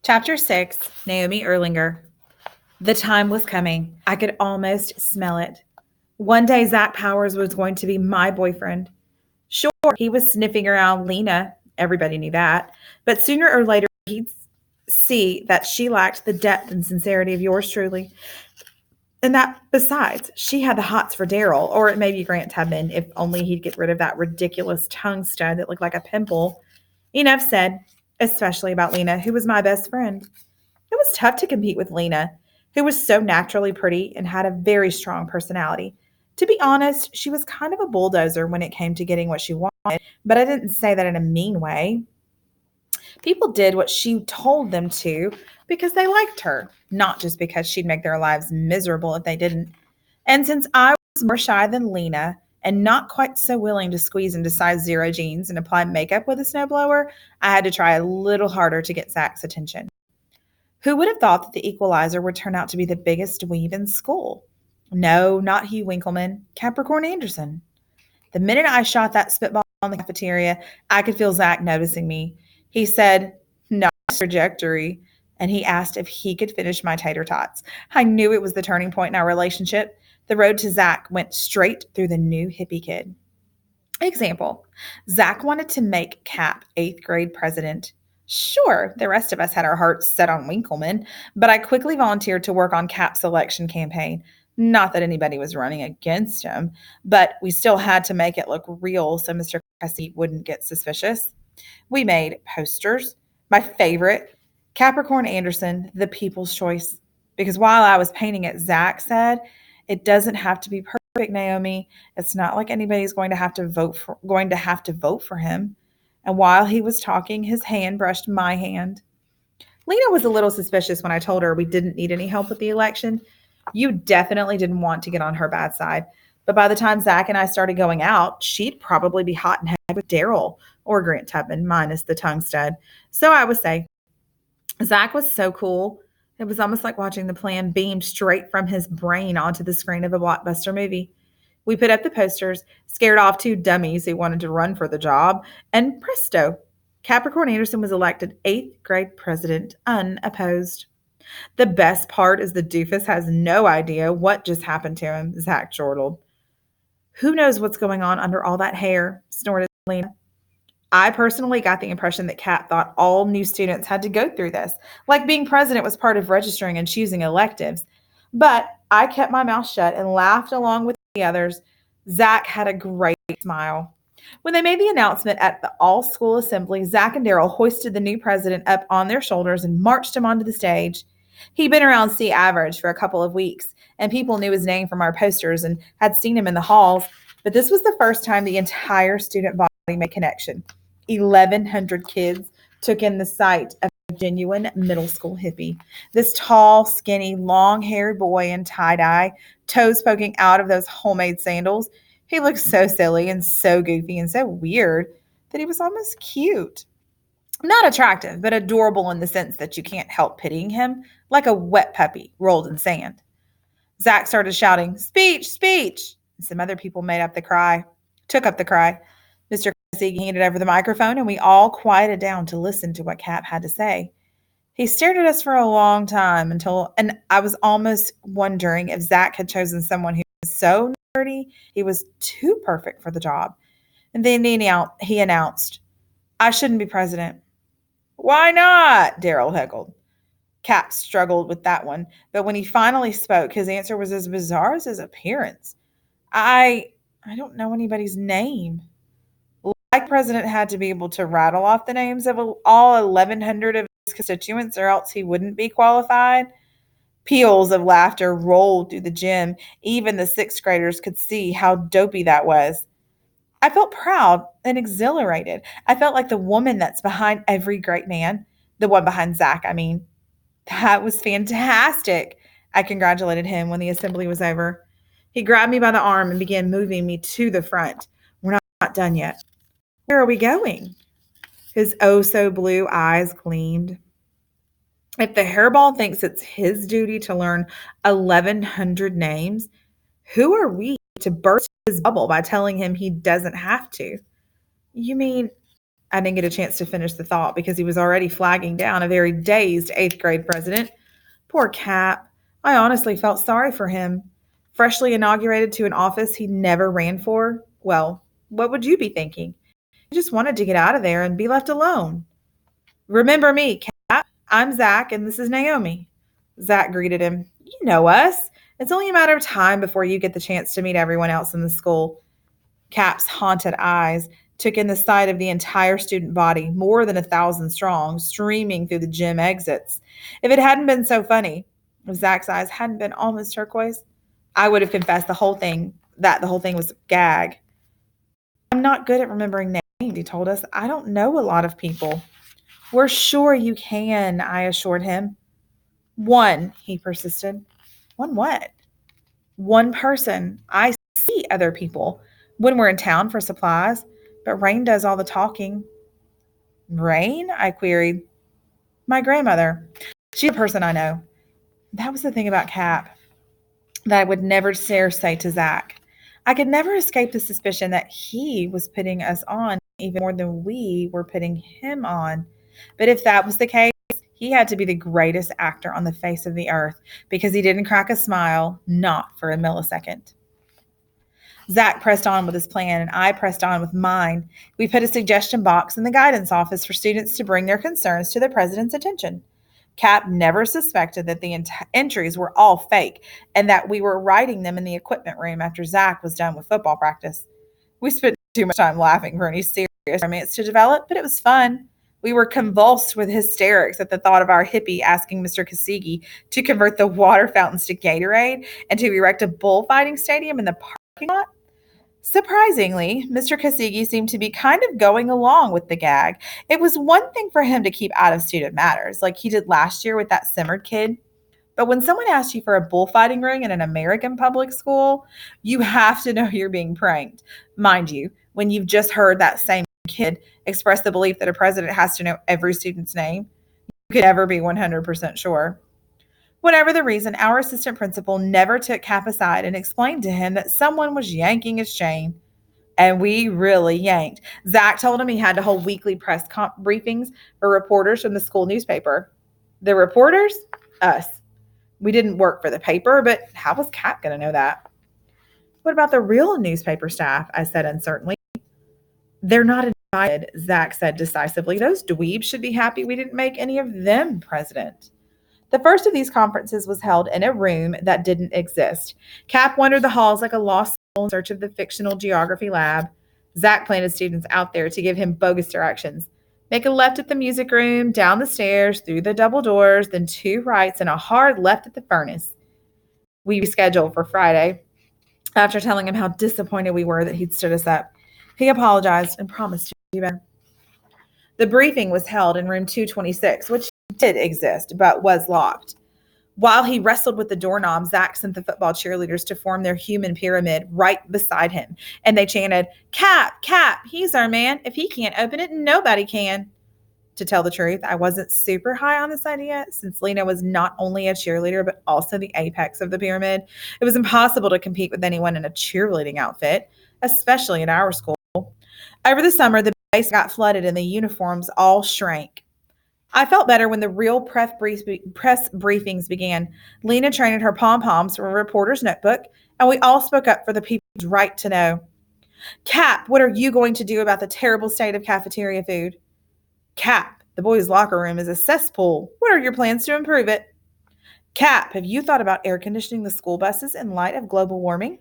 Chapter 6. Naomi Erlinger. The time was coming. I could almost smell it. One day, Zach Powers was going to be my boyfriend. Sure, he was sniffing around Lena. Everybody knew that. But sooner or later, he'd see that she lacked the depth and sincerity of yours truly. And that, besides, she had the hots for Daryl, or maybe Grant Tubman, if only he'd get rid of that ridiculous tongue stud that looked like a pimple. Enough said, especially about Lena, who was my best friend. It was tough to compete with Lena, who was so naturally pretty and had a very strong personality. To be honest, she was kind of a bulldozer when it came to getting what she wanted, but I didn't say that in a mean way. People did what she told them to because they liked her, not just because she'd make their lives miserable if they didn't. And since I was more shy than Lena and not quite so willing to squeeze into size zero jeans and apply makeup with a snowblower, I had to try a little harder to get Zach's attention. Who would have thought that the equalizer would turn out to be the biggest weeb in school? No, not Hugh Winkleman, Capricorn Anderson. The minute I shot that spitball in the cafeteria, I could feel Zach noticing me. He said, "Nice trajectory," and he asked if he could finish my tater tots. I knew it was the turning point in our relationship. The road to Zach went straight through the new hippie kid. Example: Zach wanted to make Cap eighth grade president. Sure, the rest of us had our hearts set on Winkleman, but I quickly volunteered to work on Cap's election campaign. Not that anybody was running against him, but we still had to make it look real so Mr. Cressy wouldn't get suspicious. We made posters. My favorite, Capricorn Anderson, the people's choice. Because while I was painting it, Zach said, "It doesn't have to be perfect, Naomi. It's not like anybody's going to have to vote for him." And while he was talking, his hand brushed my hand. Lena was a little suspicious when I told her we didn't need any help with the election. You definitely didn't want to get on her bad side. But by the time Zach and I started going out, she'd probably be hot and heavy with Daryl or Grant Tubman, minus the tongue stud. So I would say, Zach was so cool. It was almost like watching the plan beam straight from his brain onto the screen of a blockbuster movie. We put up the posters, scared off two dummies who wanted to run for the job, and presto, Capricorn Anderson was elected eighth grade president unopposed. The best part is the doofus has no idea what just happened to him, Zach chortled. Who knows what's going on under all that hair, snorted Lena. I personally got the impression that Kat thought all new students had to go through this, like being president was part of registering and choosing electives. But I kept my mouth shut and laughed along with the others. Zach had a great smile. When they made the announcement at the all school assembly, Zach and Daryl hoisted the new president up on their shoulders and marched him onto the stage. He'd been around C Average for a couple of weeks, and people knew his name from our posters and had seen him in the halls, but this was the first time the entire student body made connection. 1,100 kids took in the sight of a genuine middle school hippie. This tall, skinny, long haired boy in tie dye, toes poking out of those homemade sandals. He looked so silly and so goofy and so weird that he was almost cute. Not attractive, but adorable in the sense that you can't help pitying him, like a wet puppy rolled in sand. Zach started shouting, "Speech, speech!" And some other people took up the cry. Mr. Cressy handed over the microphone, and we all quieted down to listen to what Cap had to say. He stared at us for a long time and I was almost wondering if Zach had chosen someone who was so nerdy he was too perfect for the job. And then he announced, "I shouldn't be president." "Why not?" Daryl heckled. Cap struggled with that one, but when he finally spoke, his answer was as bizarre as his appearance. I I don't know anybody's name. Like president had to be able to rattle off the names of all 1,100 of his constituents, or else he wouldn't be qualified. Peals of laughter rolled through the gym. Even the sixth graders could see how dopey that was. I felt proud and exhilarated. I felt like the woman that's behind every great man, the one behind Zach, I mean. That was fantastic. I congratulated him when the assembly was over. He grabbed me by the arm and began moving me to the front. "We're not done yet." "Where are we going?" His oh so blue eyes gleamed. "If the hairball thinks it's his duty to learn 1,100 names, who are we to burst his bubble by telling him he doesn't have to?" "You mean I didn't get a chance to finish the thought because he was already flagging down a very dazed eighth grade president. Poor Cap. I honestly felt sorry for him. Freshly inaugurated to an office he never ran for. Well, what would you be thinking? He just wanted to get out of there and be left alone. Remember me, Cap. I'm Zach, and this is Naomi. Zach greeted him. You know us. It's only a matter of time before you get the chance to meet everyone else in the school. Cap's haunted eyes took in the sight of the entire student body, more than 1,000 strong, streaming through the gym exits. If it hadn't been so funny, if Zach's eyes hadn't been almost turquoise, I would have confessed the whole thing was a gag. I'm not good at remembering names, he told us. I don't know a lot of people. We're sure you can, I assured him. One, he persisted. One what? One person. I see other people when we're in town for supplies, but Rain does all the talking. Rain? I queried. My grandmother. She's a person I know. That was the thing about Cap that I would never dare say to Zach. I could never escape the suspicion that he was putting us on even more than we were putting him on. But if that was the case, he had to be the greatest actor on the face of the earth because he didn't crack a smile, not for a millisecond. Zach pressed on with his plan, and I pressed on with mine. We put a suggestion box in the guidance office for students to bring their concerns to the president's attention. Cap never suspected that the entries were all fake and that we were writing them in the equipment room after Zach was done with football practice. We spent too much time laughing for any serious romance to develop, but it was fun. We were convulsed with hysterics at the thought of our hippie asking Mr. Kasigi to convert the water fountains to Gatorade and to erect a bullfighting stadium in the parking lot. Surprisingly, Mr. Kasigi seemed to be kind of going along with the gag. It was one thing for him to keep out of student matters, like he did last year with that simmered kid. But when someone asks you for a bullfighting ring in an American public school, you have to know you're being pranked. Mind you, when you've just heard that same kid express the belief that a president has to know every student's name, you could never be 100% sure. Whatever the reason, our assistant principal never took Cap aside and explained to him that someone was yanking his chain. And we really yanked. Zach told him he had to hold weekly press briefings for reporters from the school newspaper. The reporters? Us. We didn't work for the paper, but how was Cap going to know that? What about the real newspaper staff? I said uncertainly. They're not invited, Zach said decisively. Those dweebs should be happy we didn't make any of them president. The first of these conferences was held in a room that didn't exist. Cap wandered the halls like a lost soul in search of the fictional geography lab. Zach planted students out there to give him bogus directions. Make a left at the music room, down the stairs, through the double doors, then 2 rights, and a hard left at the furnace. We rescheduled for Friday. After telling him how disappointed we were that he'd stood us up, he apologized and promised to do better. The briefing was held in room 226, which did exist, but was locked. While he wrestled with the doorknob, Zach sent the football cheerleaders to form their human pyramid right beside him, and they chanted, Cap, Cap, he's our man. If he can't open it, nobody can. To tell the truth, I wasn't super high on this idea since Lena was not only a cheerleader, but also the apex of the pyramid. It was impossible to compete with anyone in a cheerleading outfit, especially at our school. Over the summer, the base got flooded and the uniforms all shrank. I felt better when the real press briefings began. Lena trained her pom-poms from a reporter's notebook, and we all spoke up for the people's right to know. Cap, what are you going to do about the terrible state of cafeteria food? Cap, the boys' locker room is a cesspool. What are your plans to improve it? Cap, have you thought about air conditioning the school buses in light of global warming?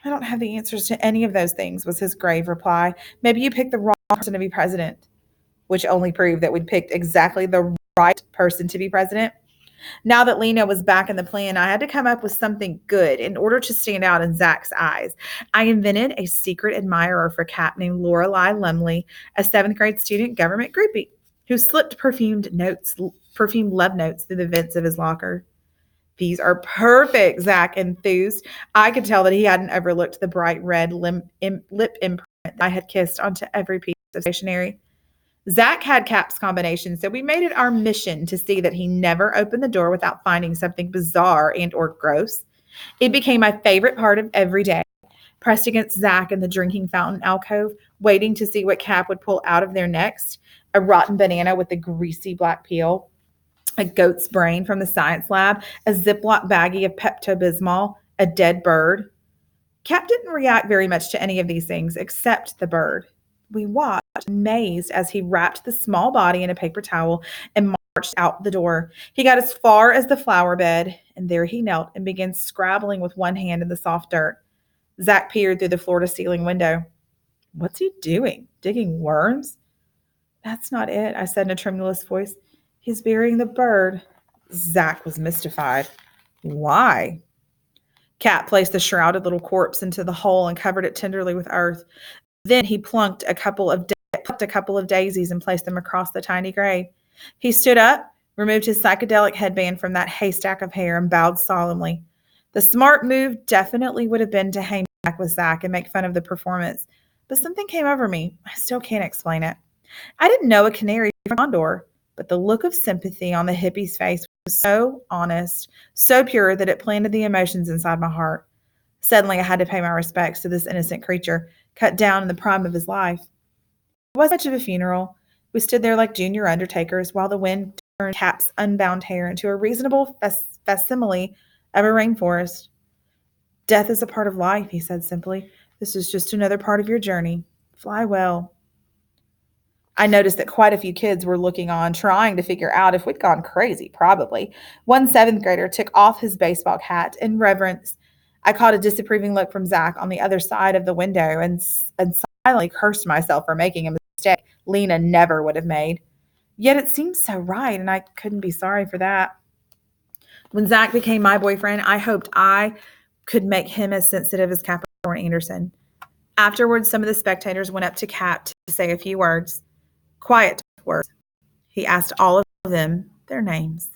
I don't have the answers to any of those things, was his grave reply. Maybe you picked the wrong person to be president. Which only proved that we'd picked exactly the right person to be president. Now that Lena was back in the plan, I had to come up with something good in order to stand out in Zach's eyes. I invented a secret admirer for Cap named Lorelei Lumley, a 7th grade student government groupie who slipped perfumed love notes through the vents of his locker. These are perfect, Zach enthused. I could tell that he hadn't overlooked the bright red lip imprint that I had kissed onto every piece of stationery. Zach had Cap's combination, so we made it our mission to see that he never opened the door without finding something bizarre and or gross. It became my favorite part of every day. pressed against Zach in the drinking fountain alcove, waiting to see what Cap would pull out of there next. A rotten banana with a greasy black peel, a goat's brain from the science lab, a Ziploc baggie of Pepto Bismol, a dead bird. Cap didn't react very much to any of these things except the bird. We watched, amazed, as he wrapped the small body in a paper towel and marched out the door. He got as far as the flower bed, and there he knelt and began scrabbling with one hand in the soft dirt. Zach peered through the floor to ceiling window. What's he doing? Digging worms? That's not it, I said in a tremulous voice. He's burying the bird. Zach was mystified. Why? Cap placed the shrouded little corpse into the hole and covered it tenderly with earth. Then he plucked a couple of daisies and placed them across the tiny grave. He stood up, removed his psychedelic headband from that haystack of hair, and bowed solemnly. The smart move definitely would have been to hang back with Zach and make fun of the performance, but something came over me. I still can't explain it. I didn't know a canary from condor, but the look of sympathy on the hippie's face was so honest, so pure that it planted the emotions inside my heart. Suddenly, I had to pay my respects to this innocent creature, cut down in the prime of his life. It wasn't much of a funeral. We stood there like junior undertakers while the wind turned Cap's unbound hair into a reasonable facsimile of a rainforest. Death is a part of life, he said simply. This is just another part of your journey. Fly well. I noticed that quite a few kids were looking on, trying to figure out if we'd gone crazy, probably. One seventh grader took off his baseball hat in reverence. I caught a disapproving look from Zach on the other side of the window and silently cursed myself for making a mistake Lena never would have made. Yet it seemed so right, and I couldn't be sorry for that. When Zach became my boyfriend, I hoped I could make him as sensitive as Capricorn Anderson. Afterwards, some of the spectators went up to Cap to say a few words. Quiet words. He asked all of them their names.